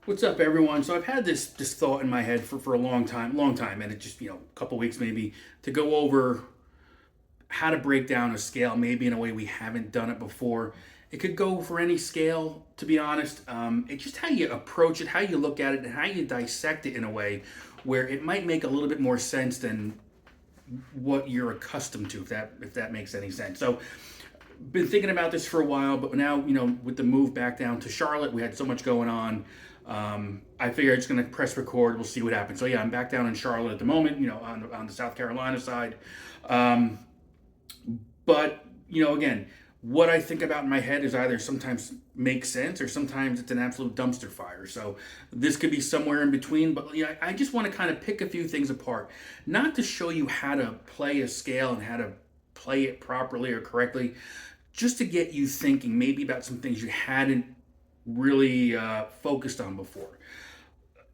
What's up, everyone? So I've had this thought in my head for a long time, and it just a couple weeks maybe to go over how to break down a scale, maybe in a way we haven't done it before. It could go for any scale, to be honest. It's just how you approach it, how you look at it, and how you dissect it in a way where it might make a little bit more sense than what you're accustomed to, if that makes any sense. So been thinking about this for a while, but now, with the move back down to Charlotte, we had so much going on. I figured I'm just going to press record. We'll see what happens. So yeah, I'm back down in Charlotte at the moment, on the South Carolina side. Um, but, again, what I think about in my head is either sometimes makes sense or sometimes it's an absolute dumpster fire. So this could be somewhere in between. But I just want to kind of pick a few things apart, not to show you how to play a scale and how to play it properly or correctly, just to get you thinking maybe about some things you hadn't really focused on before.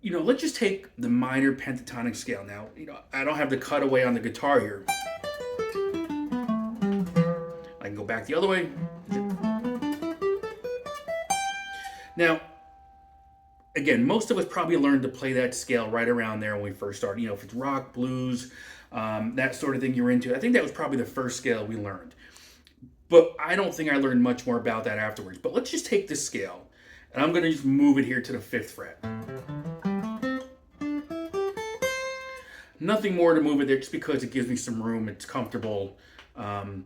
Let's just take the minor pentatonic scale. Now, I don't have the cutaway on the guitar here. I can go back the other way. Now, again, most of us probably learned to play that scale right around there when we first started. If it's rock, blues, that sort of thing you're into. I think that was probably the first scale we learned. But I don't think I learned much more about that afterwards. But let's just take this scale, and I'm going to just move it here to the 5th fret. Nothing more to move it there just because it gives me some room. It's comfortable. And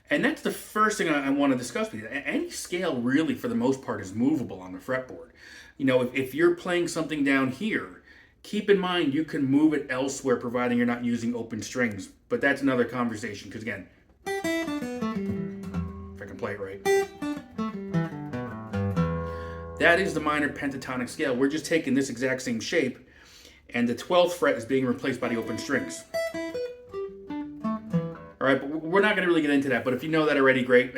that's the first thing I want to discuss with you. Any scale, really, for the most part, is movable on the fretboard. If you're playing something down here, keep in mind you can move it elsewhere, providing you're not using open strings. But that's another conversation, because again, if I can play it right, that is the minor pentatonic scale. We're just taking this exact same shape, and the 12th fret is being replaced by the open strings. All right, but we're not going to really get into that. But if you know that already, great.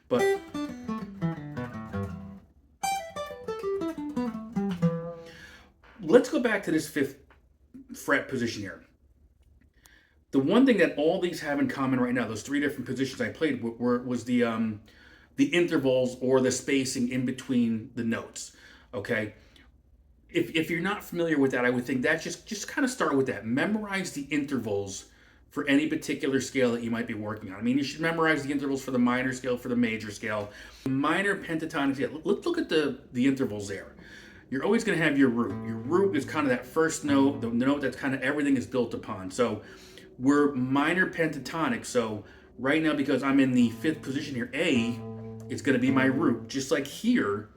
But let's go back to this 5th fret position here. The one thing that all these have in common right now, those 3 different positions I played, was the intervals or the spacing in between the notes. Okay. If you're not familiar with that, I would think that just kind of start with that. Memorize the intervals for any particular scale that you might be working on. I mean, you should memorize the intervals for the minor scale, for the major scale. Minor pentatonic scale, let's look at the intervals there. You're always going to have your root. Your root is kind of that first note, the note that's kind of everything is built upon. So we're minor pentatonic. So right now, because I'm in the 5th position here, A is going to be my root. Just like here,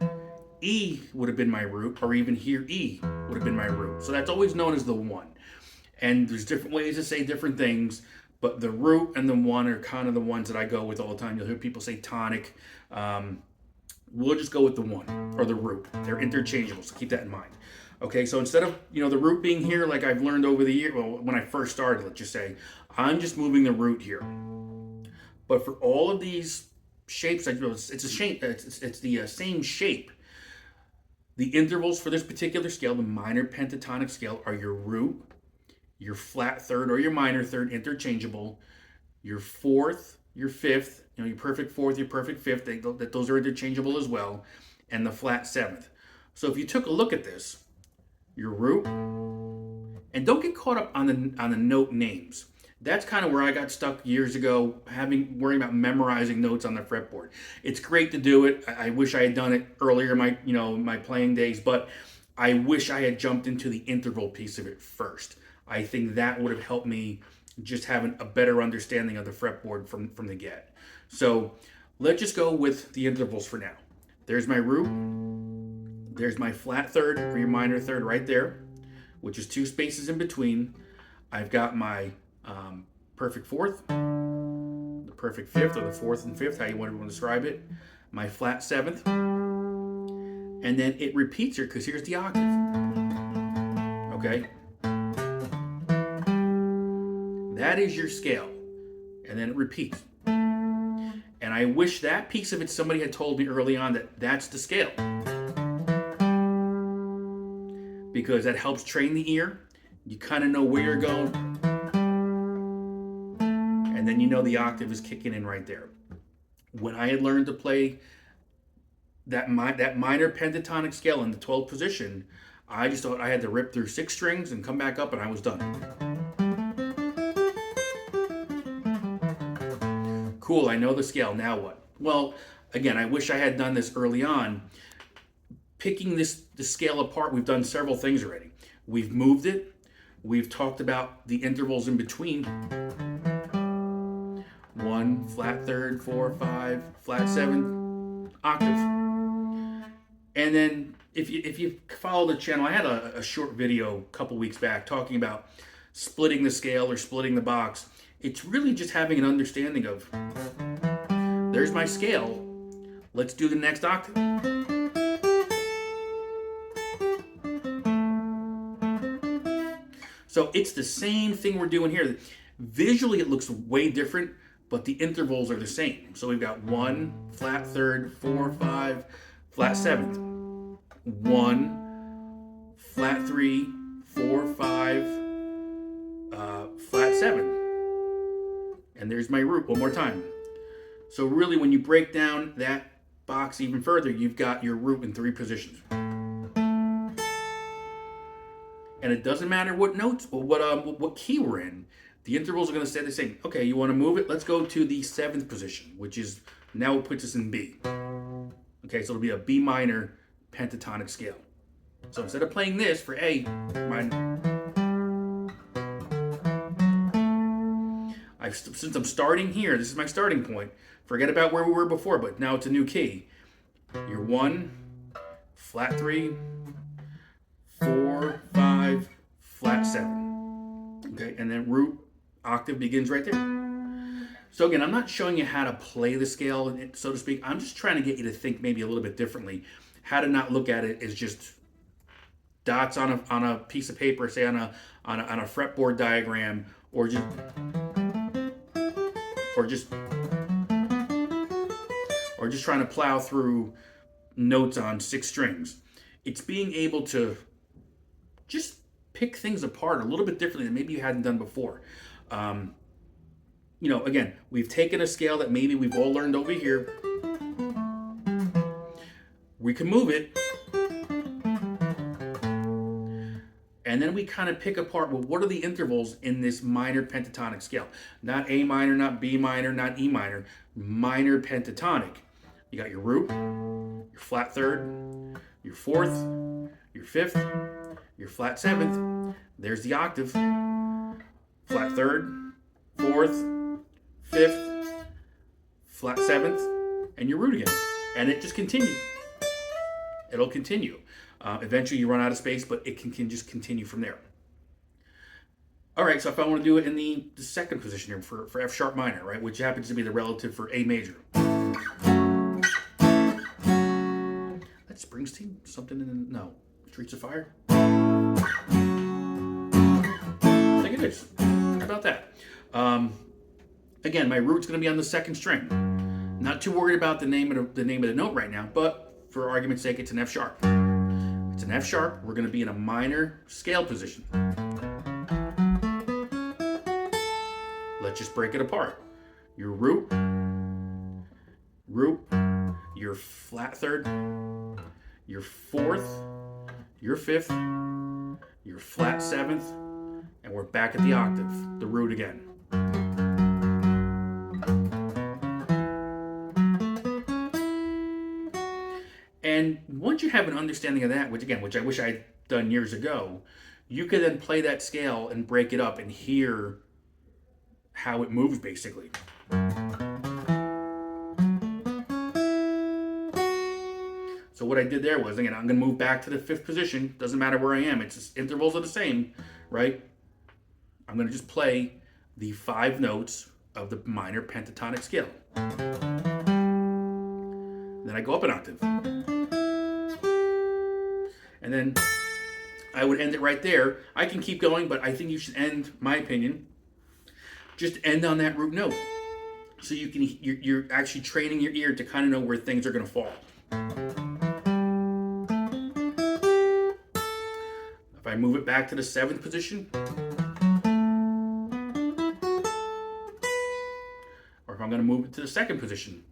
E would have been my root, or even here, E would have been my root. So that's always known as the 1. And there's different ways to say different things, but the root and the 1 are kind of the ones that I go with all the time. You'll hear people say tonic. We'll just go with the 1 or the root. They're interchangeable, so keep that in mind. Okay, so instead of the root being here, like I've learned over the year, well, when I first started, let's just say, I'm just moving the root here. But for all of these shapes, it's a shape. It's the same shape. The intervals for this particular scale, the minor pentatonic scale, are your root, your flat third or your minor third, interchangeable, your 4th, your 5th, your perfect 4th, your perfect 5th, those are interchangeable as well, and the flat 7th. So if you took a look at this, your root, and don't get caught up on the note names. That's kind of where I got stuck years ago, worrying about memorizing notes on the fretboard. It's great to do it. I wish I had done it earlier in my playing days, but I wish I had jumped into the interval piece of it first. I think that would have helped me just having a better understanding of the fretboard from the get. So let's just go with the intervals for now. There's my root. There's my flat third or your minor third right there, which is 2 spaces in between. I've got my perfect 4th, the perfect 5th, or the 4th and 5th, how you want to describe it, my flat 7th, and then it repeats here because here's the octave. Okay? That is your scale. And then it repeats. And I wish that piece of it, somebody had told me early on that that's the scale. Because that helps train the ear. You kind of know where you're going. And then the octave is kicking in right there. When I had learned to play that minor pentatonic scale in the 12th position, I just thought I had to rip through 6 strings and come back up and I was done. Cool, I know the scale, now what? Well, again, I wish I had done this early on. Picking the scale apart, we've done several things already. We've moved it. We've talked about the intervals in between. 1, flat third, 4, 5, flat 7, octave. And then if you follow the channel, I had a short video a couple weeks back talking about splitting the scale or splitting the box. It's really just having an understanding of, there's my scale, let's do the next octave. So it's the same thing we're doing here. Visually it looks way different, but the intervals are the same. So we've got 1, flat third, 4, 5, flat 7th. 1, flat 3, 4, 5, flat 7. And there's my root one more time. So really when you break down that box even further, you've got your root in 3 positions. And it doesn't matter what notes or what key we're in. The intervals are going to stay the same. Okay, you want to move it? Let's go to the 7th position, which is now it puts us in B. Okay, so it'll be a B minor pentatonic scale. So instead of playing this for A minor, since I'm starting here, this is my starting point. Forget about where we were before, but now it's a new key. You're 1, flat 3, 4, 5, flat 7. Okay, and then root octave begins right there. So again, I'm not showing you how to play the scale, so to speak. I'm just trying to get you to think maybe a little bit differently. How to not look at it as just dots on a piece of paper, say on a fretboard diagram, or just trying to plow through notes on 6 strings. It's being able to just pick things apart a little bit differently than maybe you hadn't done before. Again, we've taken a scale that maybe we've all learned over here. We can move it. And then we kind of pick apart, well, what are the intervals in this minor pentatonic scale? Not A minor, not B minor, not E minor. Minor pentatonic. You got your root, your flat third, your 4th, your 5th, your flat 7th. There's the octave. Flat 3rd, 4th, 5th, flat 7th, and your root again. And it just continues. It'll continue. Eventually you run out of space, but it can just continue from there. All right, so if I want to do it in the 2nd position here for F sharp minor, right, which happens to be the relative for A major. That's Springsteen? Something no. Streets of Fire? I think it is. How about that? Again, my root's going to be on the 2nd string. Not too worried about the name of the note right now, but for argument's sake, it's an F sharp. It's an F sharp. We're going to be in a minor scale position. Let's just break it apart. Your root, your flat 3rd, your 4th, your 5th, your flat 7th, and we're back at the octave, the root again. And once you have an understanding of that, which I wish I had done years ago, you could then play that scale and break it up and hear how it moves, basically. So what I did there was, again, I'm going to move back to the 5th position. Doesn't matter where I am. It's just, intervals are the same, right? I'm going to just play the 5 notes of the minor pentatonic scale. Then I go up an octave. And then I would end it right there. I can keep going, but I think you should end, my opinion, just end on that root note. So you're actually training your ear to kind of know where things are going to fall. If I move it back to the 7th position, or if I'm going to move it to the 2nd position,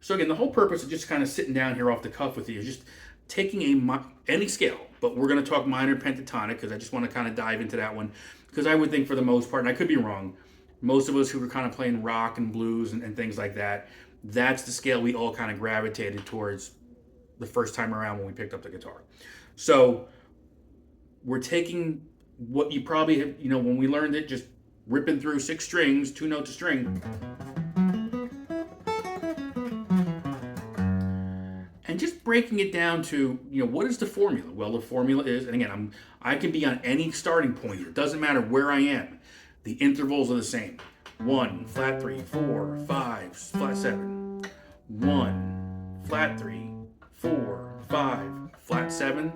So again, the whole purpose of just kind of sitting down here off the cuff with you is just taking any scale, but we're going to talk minor pentatonic because I just want to kind of dive into that one, because I would think for the most part, and I could be wrong, most of us who were kind of playing rock and blues and things like that, that's the scale we all kind of gravitated towards the first time around when we picked up the guitar. So we're taking what you probably have, when we learned it, just ripping through 6 strings, 2 notes a string, and just breaking it down to, what is the formula? Well, the formula is, and again, I can be on any starting point here. It doesn't matter where I am. The intervals are the same. 1, flat 3, 4, 5, flat 7. 1, flat 3, 4, 5, flat 7.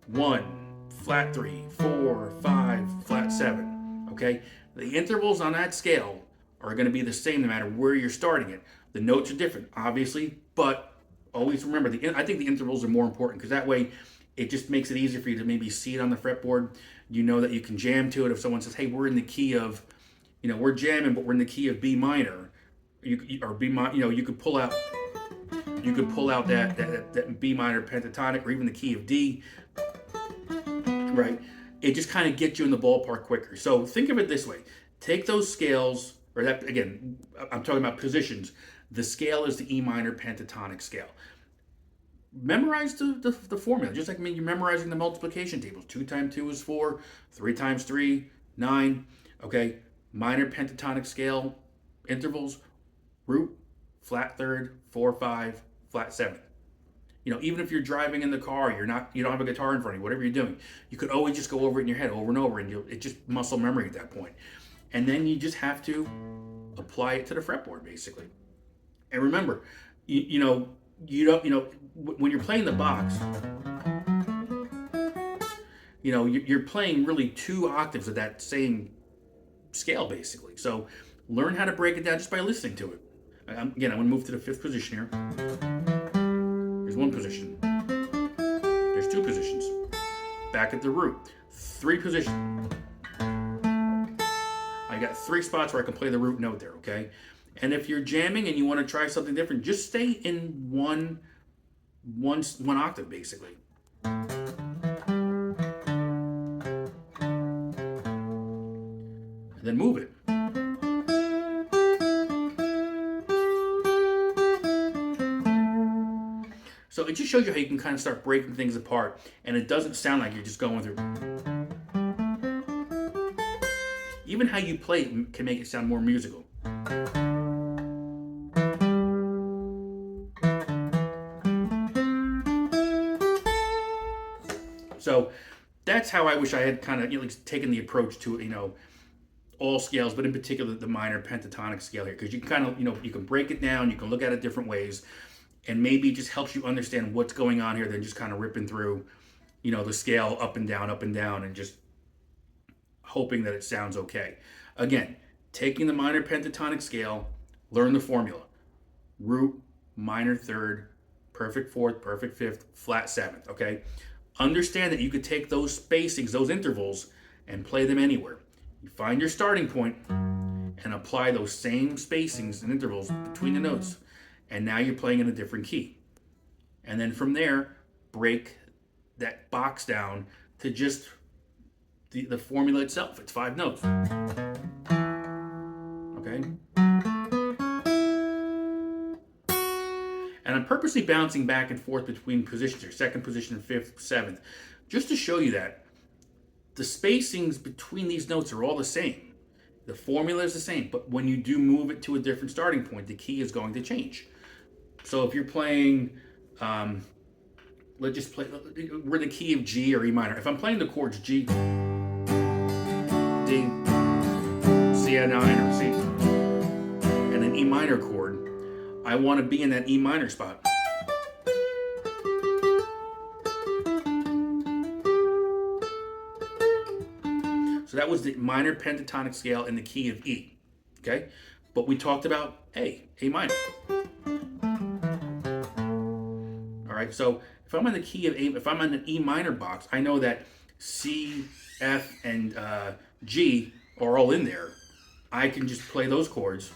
1, flat 3, 4, 5, flat 7. Okay? The intervals on that scale are going to be the same no matter where you're starting it. The notes are different, obviously, but always remember, I think the intervals are more important because that way it just makes it easier for you to maybe see it on the fretboard. You know that you can jam to it. If someone says, hey, we're in the key of, we're jamming, but we're in the key of B minor, or B minor, you could pull out that B minor pentatonic, or even the key of D, right? It just kind of gets you in the ballpark quicker. So think of it this way. Take those scales, or that, again, I'm talking about positions. The scale is the E minor pentatonic scale. Memorize the formula, just like you're memorizing the multiplication tables. 2 times 2 is 4, 3 times 3, 9. Okay, minor pentatonic scale intervals: root, flat third, 4, 5, flat 7. Even if you're driving in the car, you don't have a guitar in front of you, whatever you're doing, you could always just go over it in your head over and over, and it's just muscle memory at that point. And then you just have to apply it to the fretboard, basically. And remember, you don't, when you're playing the box, you're playing really 2 octaves of that same scale, basically. So learn how to break it down just by listening to it. Again, I'm going to move to the 5th position here. There's 1 position. There's 2 positions. Back at the root. 3 positions. I got 3 spots where I can play the root note there, okay? And if you're jamming and you want to try something different, just stay in one octave, basically. And then move it. So it just shows you how you can kind of start breaking things apart, and it doesn't sound like you're just going through. Even how you play it can make it sound more musical. So that's how I wish I had kind of taken the approach to all scales, but in particular the minor pentatonic scale here, because you can kind of you can break it down, you can look at it different ways, and maybe it just helps you understand what's going on here than just kind of ripping through the scale up and down, and just hoping that it sounds okay. Again, taking the minor pentatonic scale, learn the formula: root, minor third, perfect 4th, perfect 5th, flat 7th. Okay. Understand that you could take those spacings, those intervals, and play them anywhere. You find your starting point and apply those same spacings and intervals between the notes, and now you're playing in a different key. And then from there, break that box down to just the formula itself. It's 5 notes. Okay? And I'm purposely bouncing back and forth between positions here, 2nd position, 5th, 7th, just to show you that the spacings between these notes are all the same. The formula is the same, but when you do move it to a different starting point, the key is going to change. So if you're playing, we're the key of G or E minor. If I'm playing the chords G, D, C9 or C, and an E minor chord, I want to be in that E minor spot. So that was the minor pentatonic scale in the key of E. Okay? But we talked about A minor. All right, so if I'm in the key of A, if I'm in an E minor box, I know that C, F, and G are all in there. I can just play those chords.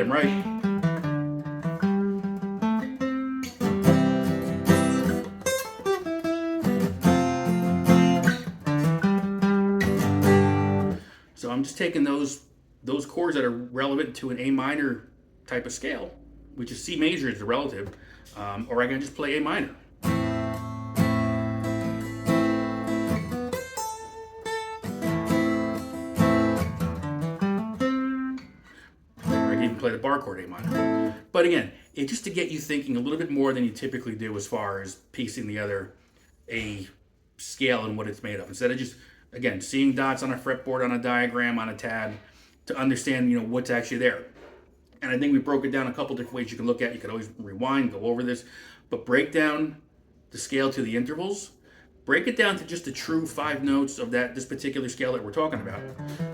rhythm, right? So I'm just taking those chords that are relevant to an A minor type of scale, which is C major is the relative, or I can just play A minor. Or I can even play the bar chord A minor. But again, it's just to get you thinking a little bit more than you typically do as far as piecing together a scale and what it's made of. Instead of just, again, seeing dots on a fretboard, on a diagram, on a tab, to understand, what's actually there. And I think we broke it down a couple different ways you can look at it. You can always rewind, go over this, but break down the scale to the intervals. Break it down to just the true 5 notes of this particular scale that we're talking about.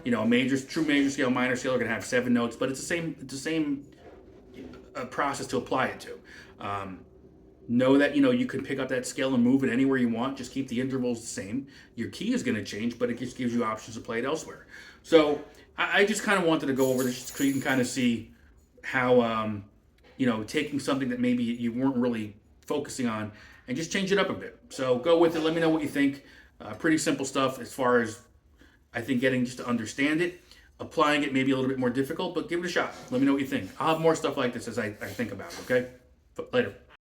A true major scale, minor scale are going to have 7 notes, but it's the same process to apply it to. Know that you can pick up that scale and move it anywhere you want. Just keep the intervals the same. Your key is going to change, but it just gives you options to play it elsewhere. So I just kind of wanted to go over this so you can kind of see how taking something that maybe you weren't really focusing on and just change it up a bit. So go with it. Let me know what you think. Pretty simple stuff as far as I think getting just to understand it. Applying it maybe a little bit more difficult, but give it a shot. Let me know what you think. I'll have more stuff like this as I think about it, okay? Later.